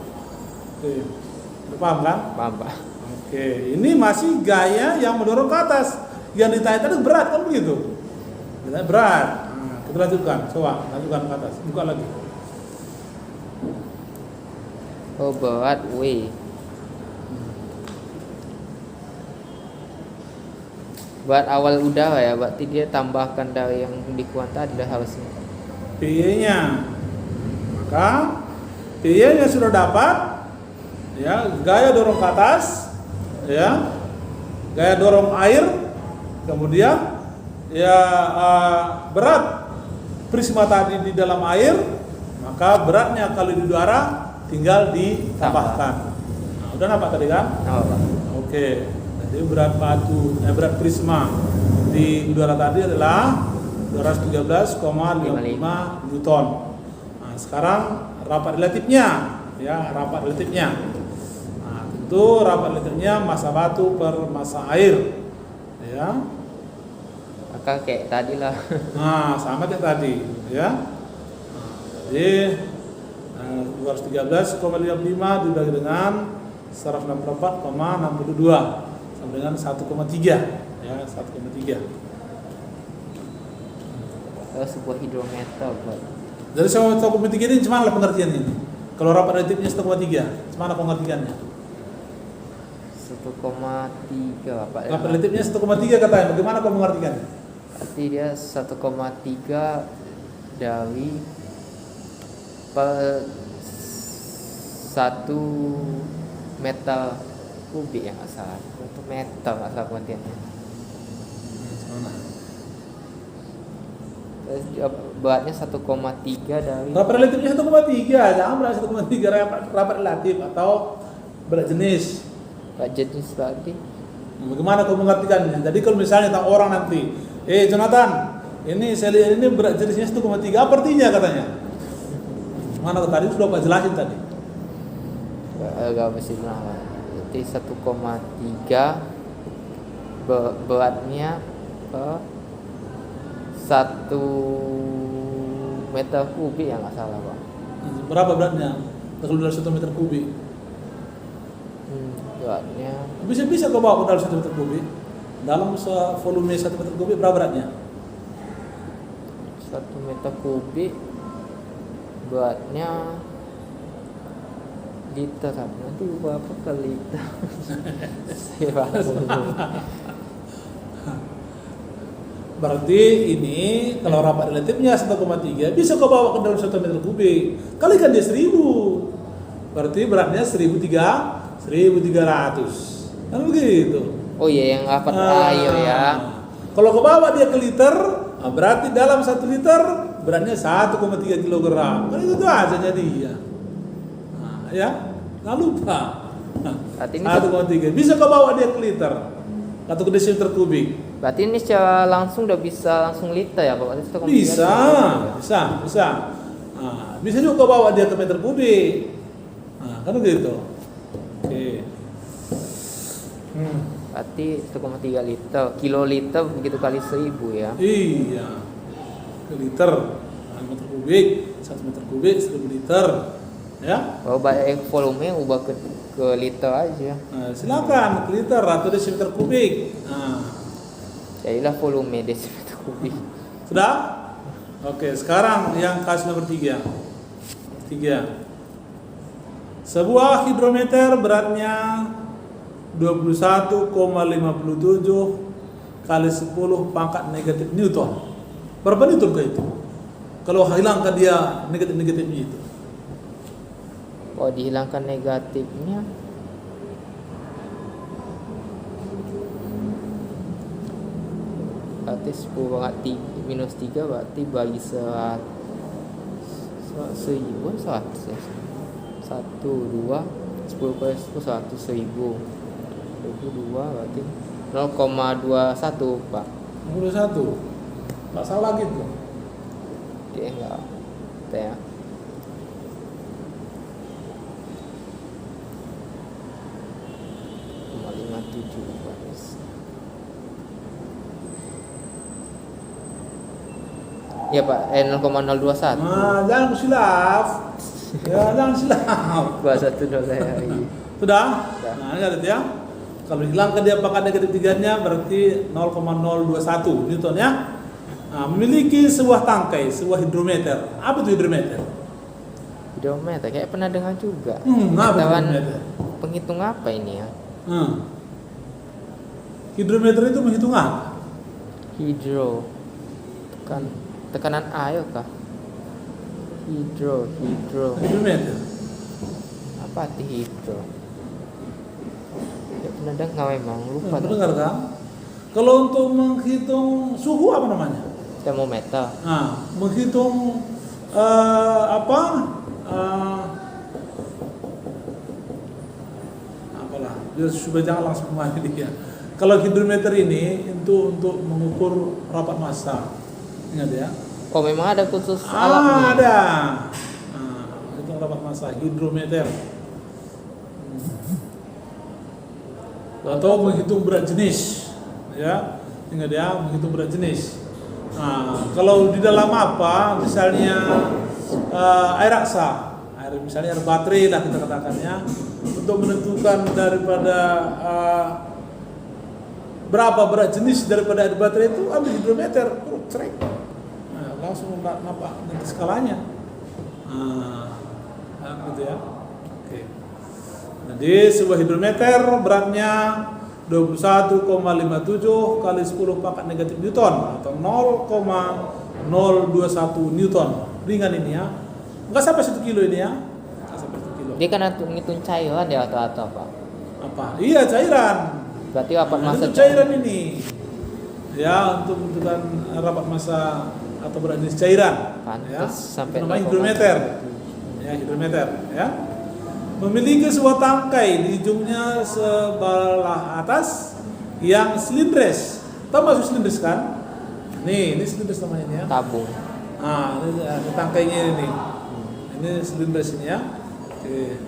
Udah paham kan? Paham Pak. Oke, ini masih gaya yang mendorong ke atas. Yang ditanya tadi berat kan begitu? Ditanya berat. Nah, kita lanjutkan. Coba lanjutkan ke atas. Buka lagi. Oh berat W. Buat awal udara ya, berarti dia tambahkan dari yang di kuanta tadi harusnya. PY-nya. Maka PY-nya sudah dapat. Ya, gaya dorong ke atas. Ya. Gaya dorong air. Kemudian ya berat prisma tadi di dalam air, maka beratnya kalau di udara tinggal ditambahkan. Nah, udah nampak tadi kan? Oh, Pak. Oke. Jadi berat berat prisma di udara tadi adalah 213,55 Newton. Nah, sekarang rapat relatifnya, ya rapat relatifnya. Nah, tentu rapat relatifnya massa batu per massa air, ya. Maka kayak tadi lah. Nah, sama kayak tadi, ya. Nah, jadi 213,55 dibagi dengan 164,62 sama dengan 1,3, ya 1,3. Sebuah hidrometer, Pak. Dari 1,3 ini gimana pengertian ini? Kalau rapat relatifnya 1,3, gimana pengertiannya? 1,3 Pak. Rapat relatifnya 1,3 katanya, bagaimana kau mengartikannya? Berarti dia 1,3 dari per 1 meter kubik yang nggak salah. Untuk meter nggak salah pengertiannya. Terus beratnya 1,3 dari Rapat relatifnya 1,3, jangan berat 1,3 rapat relatif atau berat jenis. Pak jenis berarti. Bagaimana kau mengartikannya? Jadi kalau misalnya tak orang nanti, Jonathan, ini saya lihat ini berat jenisnya 1,3, apa artinya katanya? Mana tadi sudah Pak jelasin tadi. Agak mesti benar. Jadi 1,3 beratnya 1 meter kubik yang nggak salah Pak. Berapa beratnya? Kalau dari 1 meter kubik? Beratnya Bisa kau bawa dalam 1 meter kubik? Dalam volume 1 meter kubik berapa beratnya? 1 meter kubik beratnya liter nanti berapa kali liter? Saya Berarti ini kalau rapat relatifnya 1,3 bisa kau bawa ke dalam 1 meter kubik. Kalikan dia 1000. Berarti beratnya 1300. Kan begitu. Oh iya, yang rapat air ya. Kalau kau bawa dia ke liter, berarti dalam 1 liter beratnya 1,3 kilogram. Kan itu aja dia. Ya, nggak lupa. Berarti ini 1,3 bisa kau bawa dia ke liter atau ke desimeter kubik. Berarti ini secara langsung udah bisa langsung liter ya, Pak? Bisa. Bisa juga kau bawa dia ke meter kubik. Kan begitu. Oke. Berarti 1,3 liter, kiloliter begitu kali 1000 ya. Iya. Ke liter, meter kubik, 1 meter kubik 1000 liter. Ya. Kalau banyak volume ubah ke liter aja. Silakan ke liter atau desimeter kubik. Jadilah volume desimeter kubik. Sudah? Oke, sekarang yang kasus nomor 3. Sebuah hidrometer beratnya 21,57 kali 10 pangkat negatif Newton. Berapa Newton ke itu? Kalau hilangkan dia negatif-negatifnya itu. Kalau dihilangkan negatifnya, berarti 10 banget minus 3 berarti bagi 100 1 2 10 kali 10 100 1000 2 berarti 0,21 Pak. 21. Enggak salah gitu. Oke, enggak. Ya. Ya Pak, 0,021. Jangan silap. Ya, jangan silap. 21 dolar. Sudah? Lihat ya. Kalau hilangkan dia pangkat negatif 3-nya berarti 0,021 Newton ya. Memiliki sebuah tangkai, sebuah hidrometer. Apa itu hidrometer? Hidrometer kayak pernah dengar juga. Apa hidrometer? Penghitung apa ini ya? Hidrometer itu menghitung apa? Tekanan air kah? Hidrometer. Apa arti hidro? Ya pernah dengar memang, lupa. Pernah dengar kan? Kalau untuk menghitung suhu apa namanya? Termometer. Menghitung apalah, biar supaya jangan langsung mengambil dia. Kalau hidrometer ini untuk mengukur rapat massa. Ingat ya? Oh, memang ada khusus alatnya. Ada. Itu rapat massa hidrometer. Atau menghitung berat jenis. Ya. Ingat ya, menghitung berat jenis. Kalau di dalam apa? Misalnya air raksa. Misalnya air baterai lah kita katakannya, untuk menentukan daripada berapa berat jenis daripada air baterai itu ambil hidrometer, cek. Langsung nampak nanti skalanya. Gitu ya. Oke. Jadi sebuah hidrometer beratnya 21,57 kali 10 pangkat negatif Newton atau 0,021 Newton. Ringan ini ya. Enggak sampai 1 kilo ini ya. Enggak sampai 1 kilo. Dia kan ngitung cairan ya atau apa? Apa? Iya, cairan. Berarti rapat massa itu cairan ini. Ya, untuk menentukan rapat massa atau berat jenis cairan. Ya. Sampai namanya hidrometer. Ya, hidrometer ya. Memiliki sebuah tangkai di ujungnya sebelah atas yang silindris. Tahu maksud silindris kan? Ini silindris namanya ini ya. Tabung. Ini tangkainya ini. Ini silindris ini ya. Oke.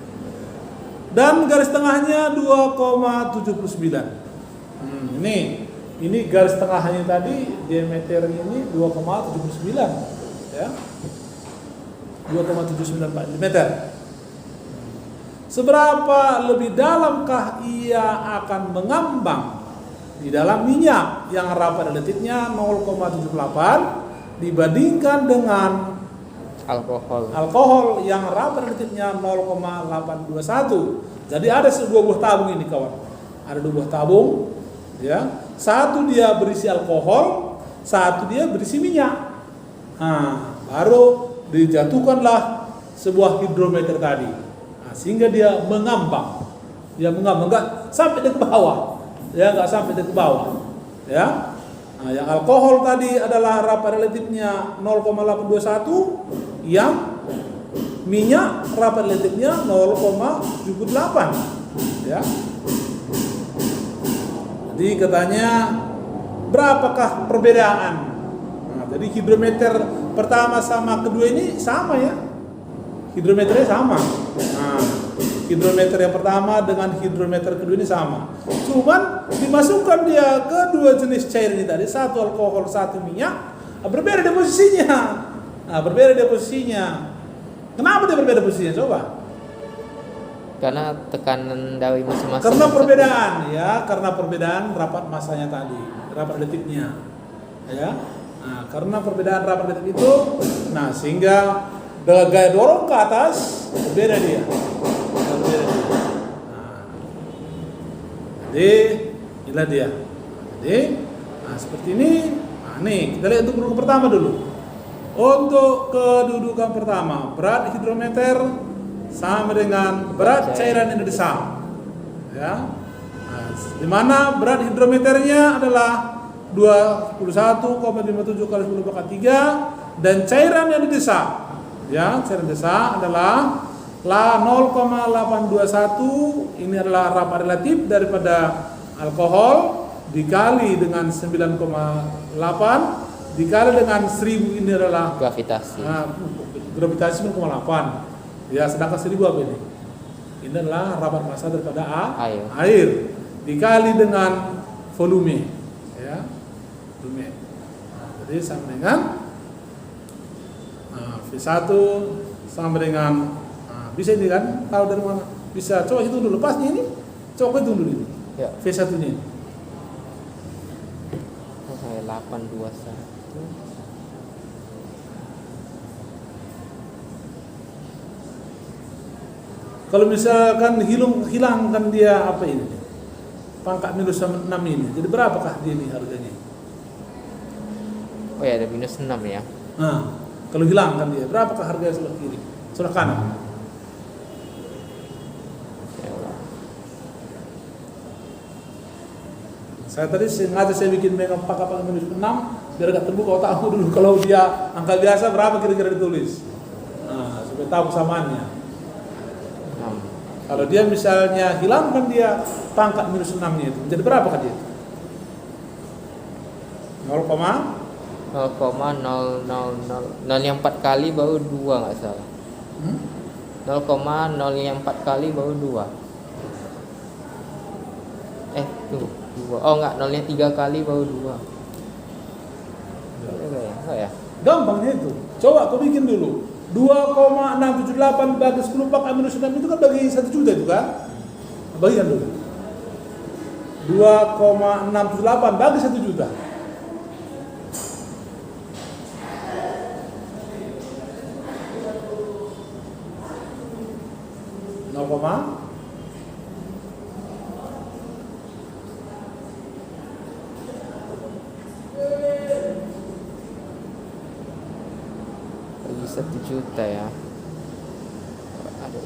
Dan garis tengahnya 2,79. Ini garis tengahnya tadi diameter ini 2,79 ya. 2,79 mm. Seberapa lebih dalamkah ia akan mengambang di dalam minyak yang rapat relatifnya 0,78 dibandingkan dengan alkohol yang rapat relatifnya 0,821. Jadi ada 2 buah tabung ini kawan. Ada 2 buah tabung ya. satu dia berisi alkohol, satu dia berisi minyak. Nah, baru dijatuhkanlah sebuah hidrometer tadi. Nah, sehingga dia mengambang. Dia mengambang, enggak sampai ke bawah. Ya, enggak sampai ke bawah. Ya. Nah, yang alkohol tadi adalah rapat relatifnya 0,821, yang minyak rapat relatifnya 0,78. Ya. Jadi katanya berapakah perbedaan? Nah, jadi hidrometer pertama sama kedua ini sama ya. Hidrometernya sama. Nah, hidrometer yang pertama dengan hidrometer kedua ini sama. Cuman dimasukkan dia ke dua jenis cair ini tadi, satu alkohol, satu minyak, berbeda dia posisinya. Nah, berbeda dia posisinya. Kenapa dia berbeda posisinya? Coba. Karena tekanan dari masing-masing. Karena perbedaan ya, karena perbedaan rapat masanya tadi, rapat relatifnya. Ya. Nah, karena perbedaan rapat relatif itu, nah sehingga gaya dorong ke atas berbeda dia. Berbeda dia. Nah, jadi inilah dia. Jadi, nah seperti ini. Nah, nih kita lihat untuk kedudukan pertama dulu. Untuk kedudukan pertama, berat hidrometer sama dengan berat cairan yang didesak. Ya. Nah, di mana berat hidrometernya adalah 21,57 kali 10 pangkat 3 dan cairan yang didesak. Ya, cairan desak adalah 0,821. Ini adalah rapat relatif daripada alkohol dikali dengan 9,8 dikali dengan 1000, ini adalah gravitasi. Gravitasi 9,8. Ya, sedangkan 1000 apa ini? Ini adalah rapat massa daripada air dikali dengan volume. Ya, volume. Nah, jadi sama dengan V1 sama dengan bisa ini kan? Tahu dari mana? Bisa coba hitung dulu. Pas ini, coba hitung dulu ini. Ya. V1 nya. 821. Kalau misalkan hilangkan dia apa ini? Pangkat minus 6 ini. Jadi berapakah dia ini harganya? Oh ya, ada minus 6 ya. Nah, kalau hilangkan dia, berapakah harganya sebelah kiri? Sebelah kanan? Saya tadi sengaja saya bikin pangkat minus 6 biar agak terbuka otakku dulu. Kalau dia angka biasa berapa kira-kira ditulis? Nah, supaya tahu kesamaannya. Kalau dia misalnya hilangkan dia pangkat minus 6-nya itu, jadi berapakah dia? 0,000 yang 4 kali baru 2 nggak salah. 0,0 yang 4 kali baru 2. Tunggu, 2. Oh enggak, 0 yang 3 kali baru 2. Enggak ya? Gampangnya itu. Coba kau bikin dulu. 2,678 bagi 10 pangkat minus 6 itu kan bagi 1 juta itu kan? Bagikan dulu. 2,678 bagi 1 juta. Bagi 1 juta ya. Aduh.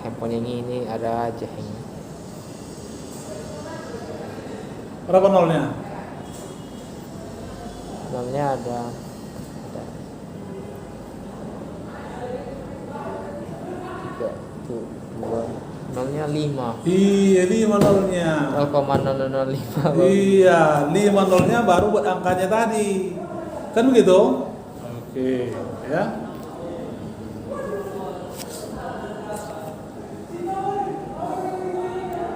Handphone yang ini ada aja ini. Berapa nolnya? Nolnya ada 3, 2, nolnya 5. Iya, 5 nolnya. 0,0005. Iya, 5 nolnya baru buat angkanya tadi. Kan begitu? Oke, ya.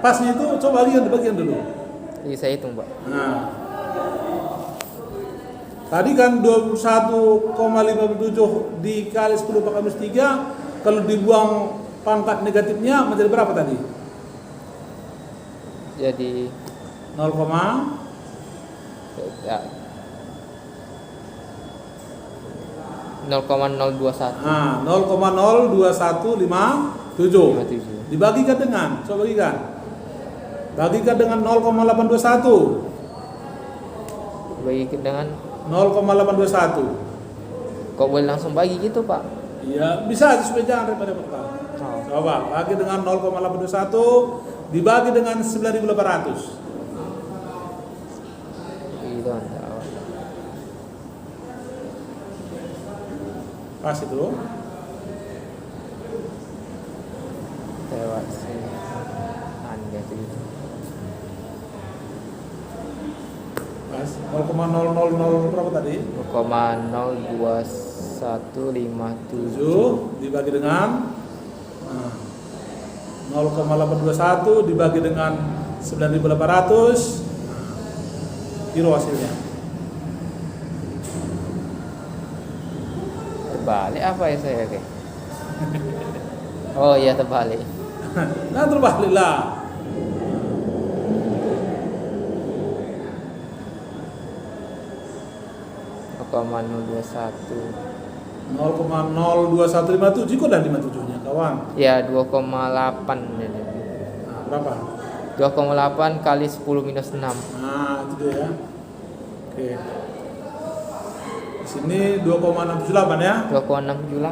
Pasnya itu coba lihat di bagian dulu. Jadi saya hitung, Pak. Nah. Tadi kan 21,57 dikali 10 pangkat minus 3, kalau dibuang pangkat negatifnya menjadi berapa tadi? Jadi 0, ya, 0,021. nah, 0,02157 57. dibagikan dengan, coba bagikan. Bagikan dengan 0,821. Bagi dengan 0,821. kok boleh langsung bagi gitu Pak? Iya, bisa aja supaya jangan repot-repot Pak. Oh. Coba bagi dengan 0,821 dibagi dengan 9.800. Gitu Anda. Pas itu. Lewat sini. Anda tuh. Pas 0,000 berapa tadi? 0,02157 7 dibagi dengan 0,821 dibagi dengan 9.800. Kilo hasilnya. terbalik apa ya saya kayak? Oh iya terbalik. Nah terbalik lah. Koma 021. 0,02157 kok udah 57 nya kawan. Ya 2,8. Nah, berapa? 2,8 kali 10 minus 6. Nah itu dia ya. Oke. Di sini 2,678 ya. 2,678.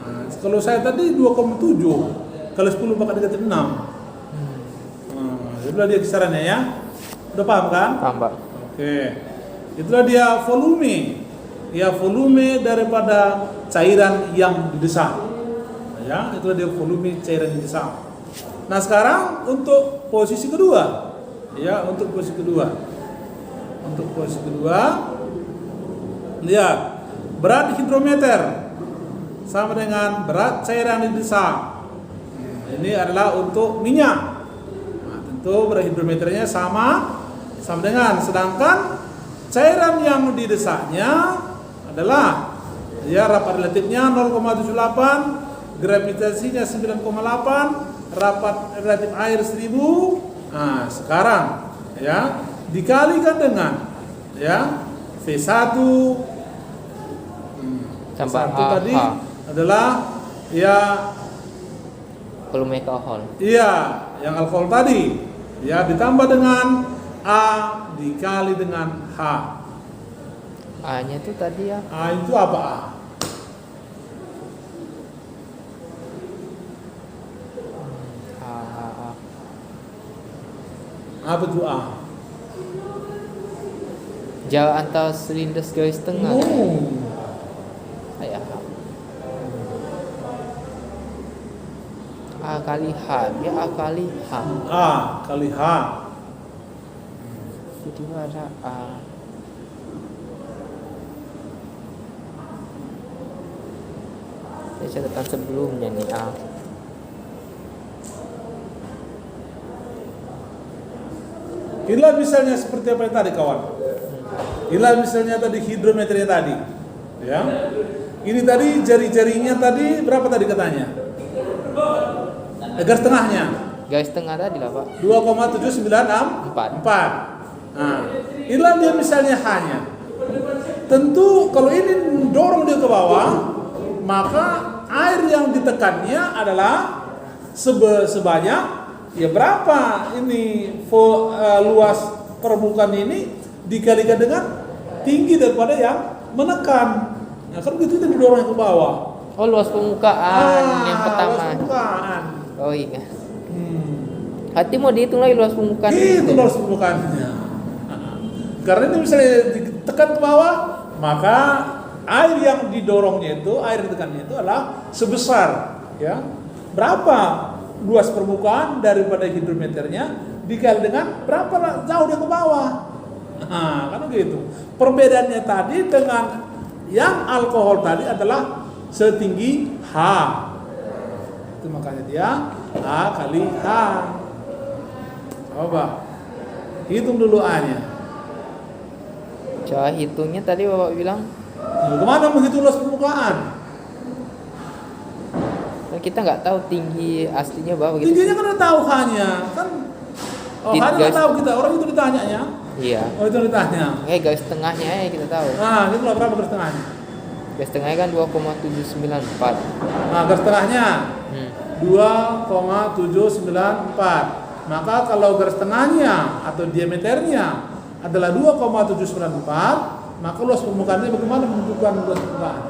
Nah, kalau saya tadi 2,7 kali 10 bakal negatif 6. Nah, itulah dia kisarannya ya. Udah paham kan? Paham Pak? Oke. Itulah dia volume. Ya, volume daripada cairan yang didesak. Ya, itulah dia volume cairan yang didesak. Nah, sekarang untuk posisi kedua. Ya, untuk posisi kedua. Untuk posisi kedua, lihat berat hidrometer sama dengan berat cairan yang didesak. Ini adalah untuk minyak. Nah, tentu berat hidrometernya sama dengan, sedangkan cairan yang didesaknya adalah ya rapat relatifnya 0,78, gravitasinya 9,8, rapat relatif air 1000. Nah, sekarang ya dikalikan dengan ya V1 Tambah V1 tadi H. adalah ya Volume alkohol. iya yang alkohol tadi ya ditambah dengan A dikali dengan H. A-nya tuh tadi ya. A itu apa A? A. Apa itu A? Jarak antara silinder garis tengah. Ayah. A kali H, dia A kali H. A kali H. Jadi ada A. Saya catatan sebelumnya nih A. Inilah misalnya seperti apa yang tadi kawan. Inilah misalnya tadi hidrometernya tadi. Ya. Ini tadi jari-jarinya tadi berapa tadi katanya? Garis tengahnya. Garis tengah tadi lah Pak. 2,794. Nah, inilah dia misalnya hanya. Tentu kalau ini dorong dia ke bawah, maka air yang ditekannya adalah sebanyak ya berapa ini luas permukaan ini dikalikan dengan tinggi daripada yang menekan. Nah, kan begitu itu didorong ke bawah. Oh luas permukaan yang pertama. Luas permukaan. Oh iya. Hati mau dihitung lagi luas permukaan. Itu luas permukaannya. Karena ini misalnya ditekan ke bawah, maka air yang didorongnya itu, air yang ditekannya itu adalah sebesar ya berapa luas permukaan daripada hidrometernya dikali dengan berapa jauh dia ke bawah. Nah, kan begitu. Perbedaannya tadi dengan yang alkohol tadi adalah setinggi H. Itu makanya dia A kali H. Coba hitung dulu A-nya. Coba hitungnya tadi Bapak bilang. Bagaimana menghitung luas permukaan? Kan kita nggak tahu tinggi aslinya berapa gitu. Tingginya kan udah tahu H-nya kan. Oh, H-nya nggak tahu kita, orang itu ditanyanya. Iya. Oh, itu ditanya. Garis tengahnya ya kita tahu. Nah, itu berapa garis tengahnya? Garis tengahnya kan 2,794. Nah, garis tengahnya 2,794. maka kalau garis tengahnya atau diameternya adalah 2,794, maka luas permukaannya bagaimana menentukan luas permukaan?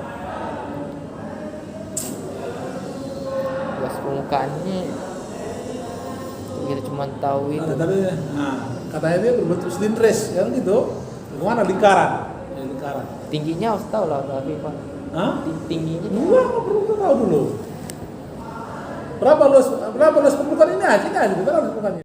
Luas permukaannya kita cuma tahu itu. Katanya dia berbentuk silindris, kan gitu. Bagaimana lingkaran? Ya, lingkaran. Tingginya harus tahu lah, tapi Pak. Tingginya Enggak perlu tahu dulu. Berapa luas permukaan ini aja, kita luas permukaannya.